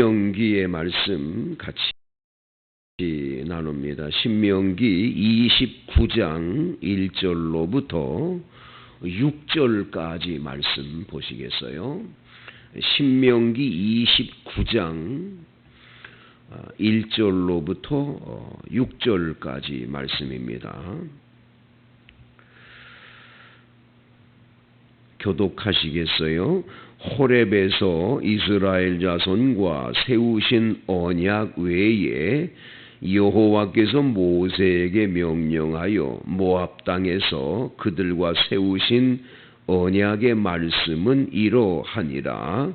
신명기의 말씀 같이 나눕니다. 신명기 29장 1절로부터 6절까지 말씀 보시겠어요? 신명기 29장 1절로부터 6절까지 말씀입니다. 교독하시겠어요? 호렙에서 이스라엘 자손과 세우신 언약 외에 여호와께서 모세에게 명령하여 모압 땅에서 그들과 세우신 언약의 말씀은 이러하니라.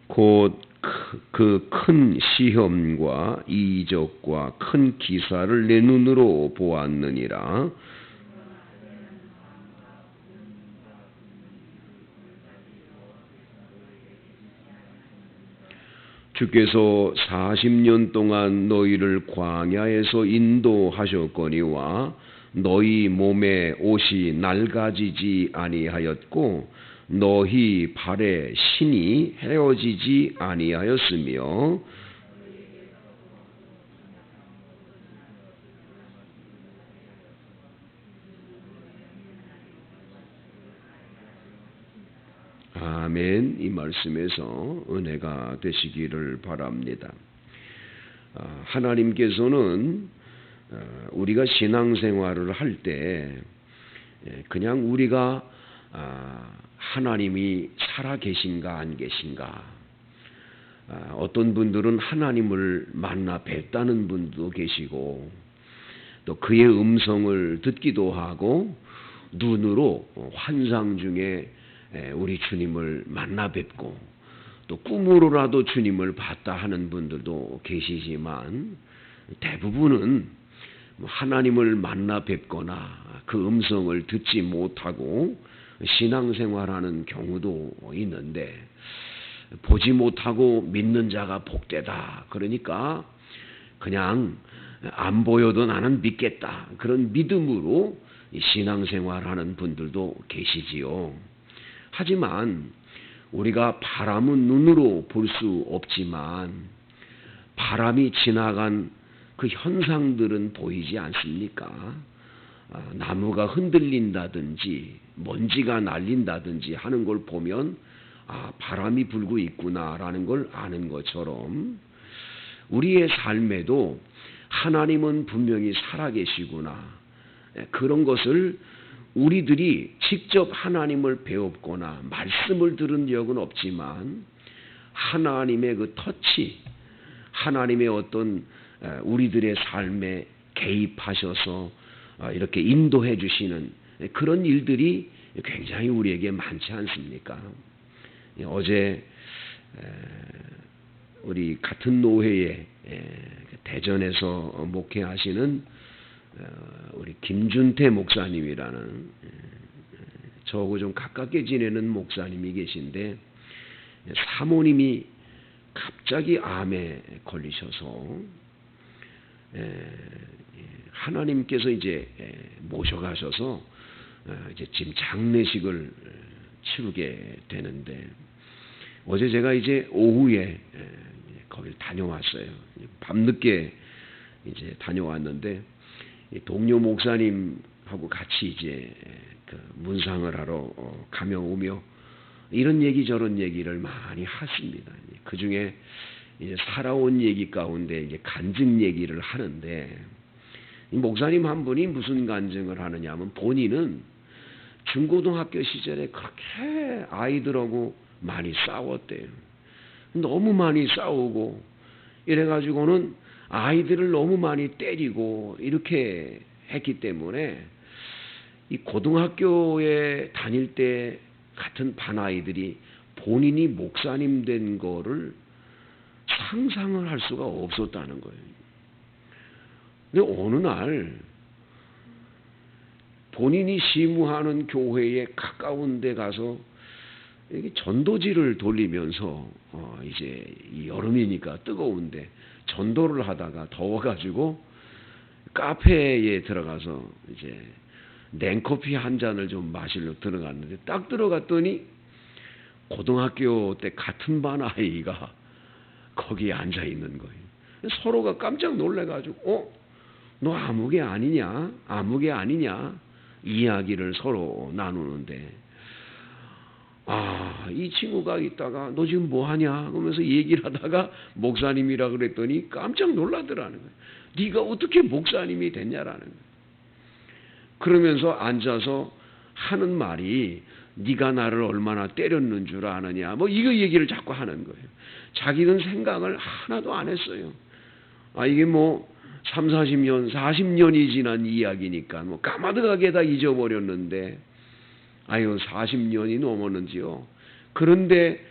곧 그 큰 시험과 이적과 큰 기사를 내 눈으로 보았느니라. 주께서 40년 동안 너희를 광야에서 인도하셨거니와 너희 몸에 옷이 낡아지지 아니하였고 너희 발에 신이 헤어지지 아니하였으며 아멘. 이 말씀에서 은혜가 되시기를 바랍니다. 하나님께서는 우리가 신앙생활을 할 때 그냥 우리가 하나님이 살아계신가 안 계신가, 어떤 분들은 하나님을 만나 뵙다는 분도 계시고 또 그의 음성을 듣기도 하고 눈으로 환상 중에 우리 주님을 만나 뵙고 또 꿈으로라도 주님을 봤다 하는 분들도 계시지만 대부분은 하나님을 만나 뵙거나 그 음성을 듣지 못하고 신앙생활하는 경우도 있는데, 보지 못하고 믿는 자가 복되다 그러니까 그냥 안 보여도 나는 믿겠다 그런 믿음으로 신앙생활하는 분들도 계시지요. 하지만 우리가 바람은 눈으로 볼 수 없지만 바람이 지나간 그 현상들은 보이지 않습니까? 나무가 흔들린다든지 먼지가 날린다든지 하는 걸 보면 바람이 불고 있구나라는 걸 아는 것처럼 우리의 삶에도 하나님은 분명히 살아계시구나, 그런 것을 우리들이 직접 하나님을 배웠거나 말씀을 들은 적은 없지만 하나님의 그 터치, 하나님의 어떤 우리들의 삶에 개입하셔서 이렇게 인도해 주시는 그런 일들이 굉장히 우리에게 많지 않습니까? 어제 우리 같은 노회에 대전에서 목회하시는 우리 김준태 목사님이라는 저하고 좀 가깝게 지내는 목사님이 계신데, 사모님이 갑자기 암에 걸리셔서 하나님께서 이제 모셔가셔서 이제 지금 장례식을 치르게 되는데, 어제 제가 이제 오후에 거기를 다녀왔어요. 밤늦게 이제 다녀왔는데 동료 목사님하고 같이 이제 그 문상을 하러 가며 오며 이런 얘기 저런 얘기를 많이 하십니다. 그 중에 이제 살아온 얘기 가운데 이제 간증 얘기를 하는데, 이 목사님 한 분이 무슨 간증을 하느냐면 본인은 중고등학교 시절에 그렇게 아이들하고 많이 싸웠대요. 너무 많이 싸우고 이래가지고는 아이들을 너무 많이 때리고 이렇게 했기 때문에 이 고등학교에 다닐 때 같은 반 아이들이 본인이 목사님 된 거를 상상을 할 수가 없었다는 거예요. 근데 어느 날 본인이 시무하는 교회에 가까운 데 가서 전도지를 돌리면서 이제 여름이니까 뜨거운데 전도를 하다가 더워가지고 카페에 들어가서 이제 냉커피 한 잔을 좀 마시려 들어갔는데 딱 들어갔더니 고등학교 때 같은 반 아이가 거기에 앉아 있는 거예요. 서로가 깜짝 놀래가지고 너 아무개 아니냐? 아무개 아니냐? 이야기를 서로 나누는데 이 친구가 있다가 너 지금 뭐 하냐? 그러면서 얘기를 하다가 목사님이라 그랬더니 깜짝 놀라더라는 거예요. 네가 어떻게 목사님이 됐냐라는 거예요. 그러면서 앉아서 하는 말이 네가 나를 얼마나 때렸는 줄 아느냐. 뭐 이거 얘기를 자꾸 하는 거예요. 자기는 생각을 하나도 안 했어요. 이게 뭐 3, 40년, 40년이 지난 이야기니까 뭐 까마득하게 다 잊어버렸는데 40년이 넘었는지요. 그런데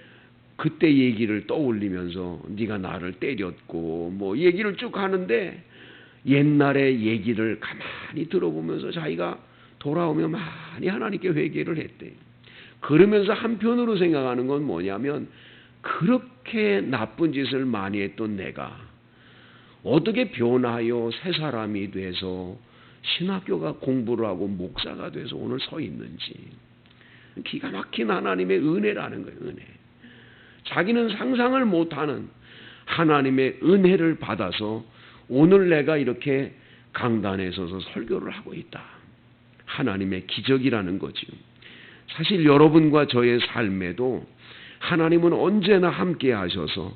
그때 얘기를 떠올리면서 네가 나를 때렸고 뭐 얘기를 쭉 하는데 옛날의 얘기를 가만히 들어보면서 자기가 돌아오면 많이 하나님께 회개를 했대. 그러면서 한편으로 생각하는 건 뭐냐면 그렇게 나쁜 짓을 많이 했던 내가 어떻게 변하여 새 사람이 돼서 신학교가 공부를 하고 목사가 돼서 오늘 서 있는지. 기가 막힌 하나님의 은혜라는 거예요. 은혜. 자기는 상상을 못하는 하나님의 은혜를 받아서 오늘 내가 이렇게 강단에 서서 설교를 하고 있다. 하나님의 기적이라는 거죠. 사실 여러분과 저의 삶에도 하나님은 언제나 함께 하셔서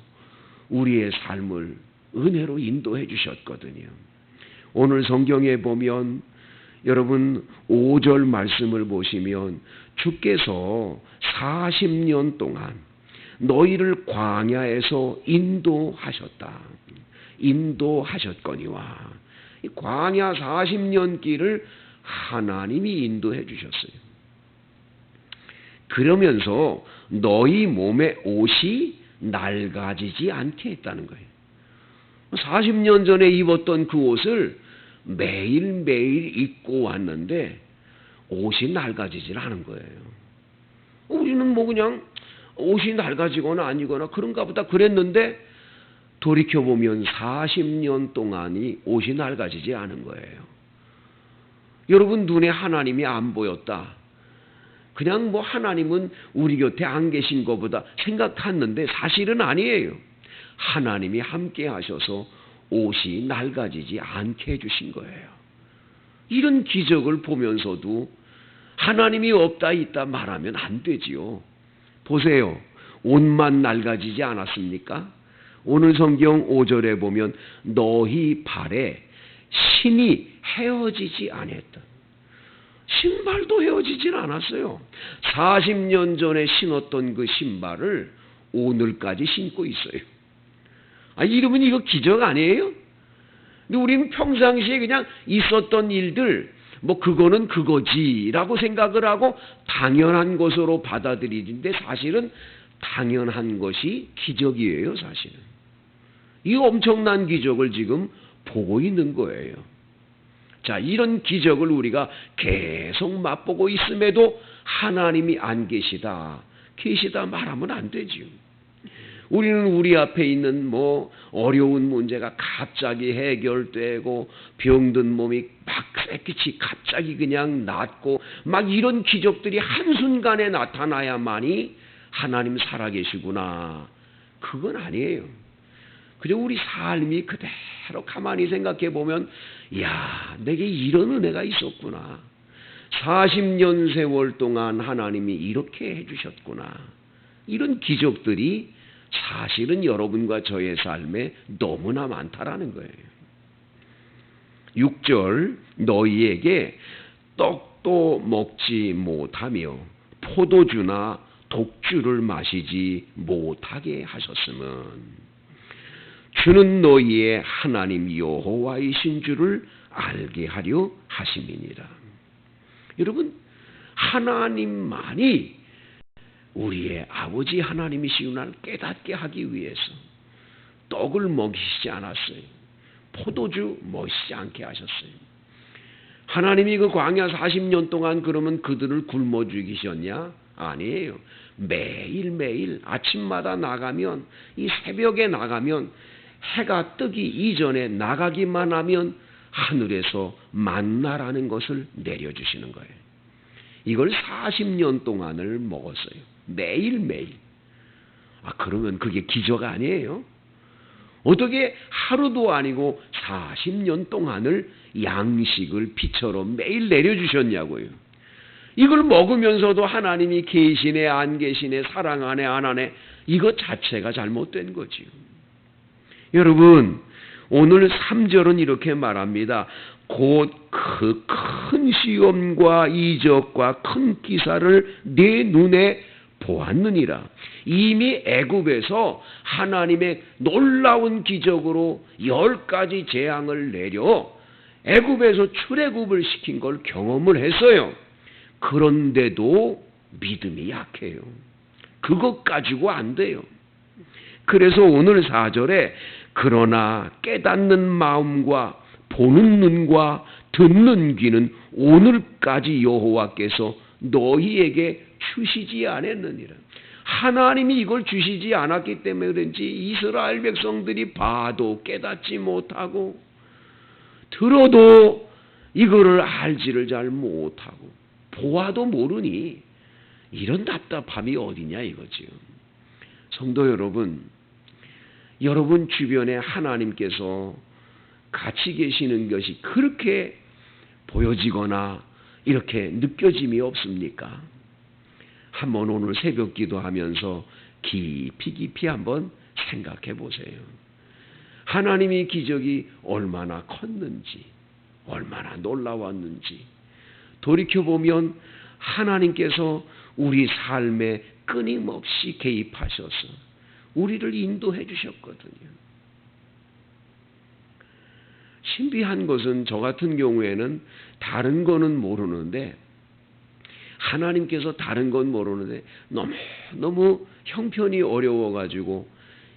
우리의 삶을 은혜로 인도해 주셨거든요. 오늘 성경에 보면 여러분 5절 말씀을 보시면 주께서 40년 동안 너희를 광야에서 인도하셨거니와 이 광야 40년 길을 하나님이 인도해 주셨어요. 그러면서 너희 몸의 옷이 낡아지지 않게 했다는 거예요. 40년 전에 입었던 그 옷을 매일매일 입고 왔는데 옷이 낡아지질 않은 거예요. 우리는 뭐 그냥 옷이 낡아지거나 아니거나 그런가 보다 그랬는데 돌이켜보면 40년 동안이 옷이 낡아지지 않은 거예요. 여러분 눈에 하나님이 안 보였다. 그냥 뭐 하나님은 우리 곁에 안 계신 것보다 생각했는데 사실은 아니에요. 하나님이 함께 하셔서 옷이 낡아지지 않게 해주신 거예요. 이런 기적을 보면서도 하나님이 없다 있다 말하면 안 되지요. 보세요. 옷만 낡아지지 않았습니까? 오늘 성경 5절에 보면 너희 발에 신이 헤어지지 아니했다. 신발도 헤어지질 않았어요. 40년 전에 신었던 그 신발을 오늘까지 신고 있어요. 이러면 이거 기적 아니에요? 근데 우리는 평상시에 그냥 있었던 일들, 뭐 그거는 그거지라고 생각을 하고 당연한 것으로 받아들이는데 사실은 당연한 것이 기적이에요, 사실은. 이 엄청난 기적을 지금 보고 있는 거예요. 자, 이런 기적을 우리가 계속 맛보고 있음에도 하나님이 안 계시다 말하면 안 되지요. 우리는 우리 앞에 있는 뭐 어려운 문제가 갑자기 해결되고 병든 몸이 막 깨끗이 갑자기 그냥 낫고 막 이런 기적들이 한순간에 나타나야만이 하나님 살아계시구나. 그건 아니에요. 그저 우리 삶이 그대로 가만히 생각해 보면 내게 이런 은혜가 있었구나. 40년 세월 동안 하나님이 이렇게 해주셨구나. 이런 기적들이 사실은 여러분과 저의 삶에 너무나 많다라는 거예요. 6절 너희에게 떡도 먹지 못하며 포도주나 독주를 마시지 못하게 하셨음은 주는 너희의 하나님 여호와이신 줄을 알게 하려 하심이니라. 여러분, 하나님만이 우리의 아버지 하나님이시구나를 깨닫게 하기 위해서 떡을 먹이시지 않았어요. 포도주 먹이시지 않게 하셨어요. 하나님이 그 광야 40년 동안 그러면 그들을 굶어 죽이셨냐? 아니에요. 매일매일 아침마다 나가면 이 새벽에 나가면 해가 뜨기 이전에 나가기만 하면 하늘에서 만나라는 것을 내려주시는 거예요. 이걸 40년 동안을 먹었어요. 매일매일. 그러면 그게 기적 아니에요? 어떻게 하루도 아니고 40년 동안을 양식을 피처럼 매일 내려주셨냐고요. 이걸 먹으면서도 하나님이 계시네 안 계시네, 사랑하네 안 하네, 이것 자체가 잘못된 거지요. 여러분, 오늘 3절은 이렇게 말합니다. 곧 그 큰 시험과 이적과 큰 기사를 내 눈에 보았느니라. 이미 애굽에서 하나님의 놀라운 기적으로 10가지 재앙을 내려 애굽에서 출애굽을 시킨 걸 경험을 했어요. 그런데도 믿음이 약해요. 그것 가지고 안 돼요. 그래서 오늘 4절에 그러나 깨닫는 마음과 보는 눈과 듣는 귀는 오늘까지 여호와께서 너희에게 주시지 않았느니라. 하나님이 이걸 주시지 않았기 때문에 그런지 이스라엘 백성들이 봐도 깨닫지 못하고 들어도 이거를 알지를 잘 못하고 보아도 모르니 이런 답답함이 어디냐 이거지요. 성도 여러분, 여러분 주변에 하나님께서 같이 계시는 것이 그렇게 보여지거나 이렇게 느껴짐이 없습니까? 한번 오늘 새벽 기도하면서 깊이 한번 생각해 보세요. 하나님의 기적이 얼마나 컸는지, 얼마나 놀라웠는지 돌이켜보면 하나님께서 우리 삶에 끊임없이 개입하셔서 우리를 인도해 주셨거든요. 신비한 것은 저 같은 경우에는 다른 거는 모르는데 하나님께서 다른 건 모르는데 너무 형편이 어려워가지고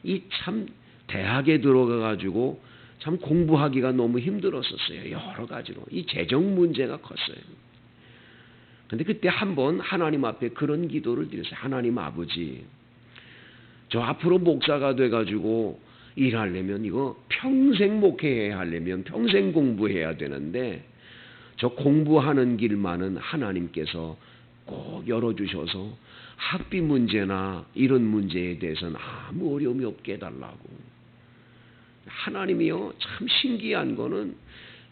이 참 대학에 들어가가지고 참 공부하기가 너무 힘들었었어요. 여러 가지로. 이 재정 문제가 컸어요. 근데 그때 한번 하나님 앞에 그런 기도를 드렸어요. 하나님 아버지, 저 앞으로 목사가 돼가지고 일하려면 이거 평생 목회해야 하려면 평생 공부해야 되는데 저 공부하는 길만은 하나님께서 꼭 열어주셔서 학비 문제나 이런 문제에 대해서는 아무 어려움이 없게 해달라고. 하나님이요, 참 신기한 거는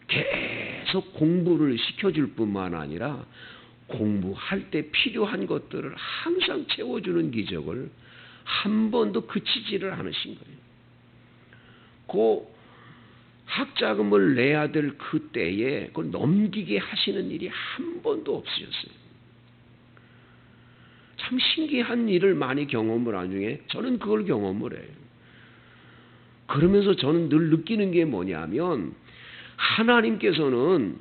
계속 공부를 시켜줄 뿐만 아니라 공부할 때 필요한 것들을 항상 채워주는 기적을 한 번도 그치지를 않으신 거예요. 그 학자금을 내야 될 그때에 그걸 넘기게 하시는 일이 한 번도 없으셨어요. 참 신기한 일을 많이 경험을 한 중에 저는 그걸 경험을 해요. 그러면서 저는 늘 느끼는 게 뭐냐면 하나님께서는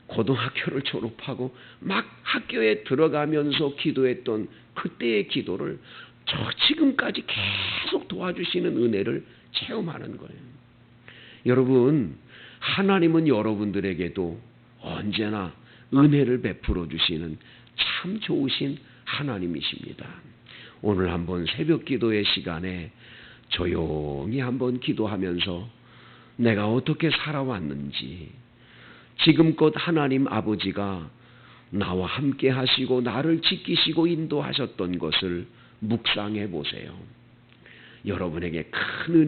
고등학교를 졸업하고 막 학교에 들어가면서 기도했던 그때의 기도를 저 지금까지 계속 도와주시는 은혜를 체험하는 거예요. 여러분, 하나님은 여러분들에게도 언제나 은혜를 베풀어 주시는 참 좋으신 하나님이십니다. 오늘 한번 새벽 기도의 시간에 조용히 한번 기도하면서 내가 어떻게 살아왔는지, 지금껏 하나님 아버지가 나와 함께 하시고 나를 지키시고 인도하셨던 것을 묵상해 보세요. 여러분에게 큰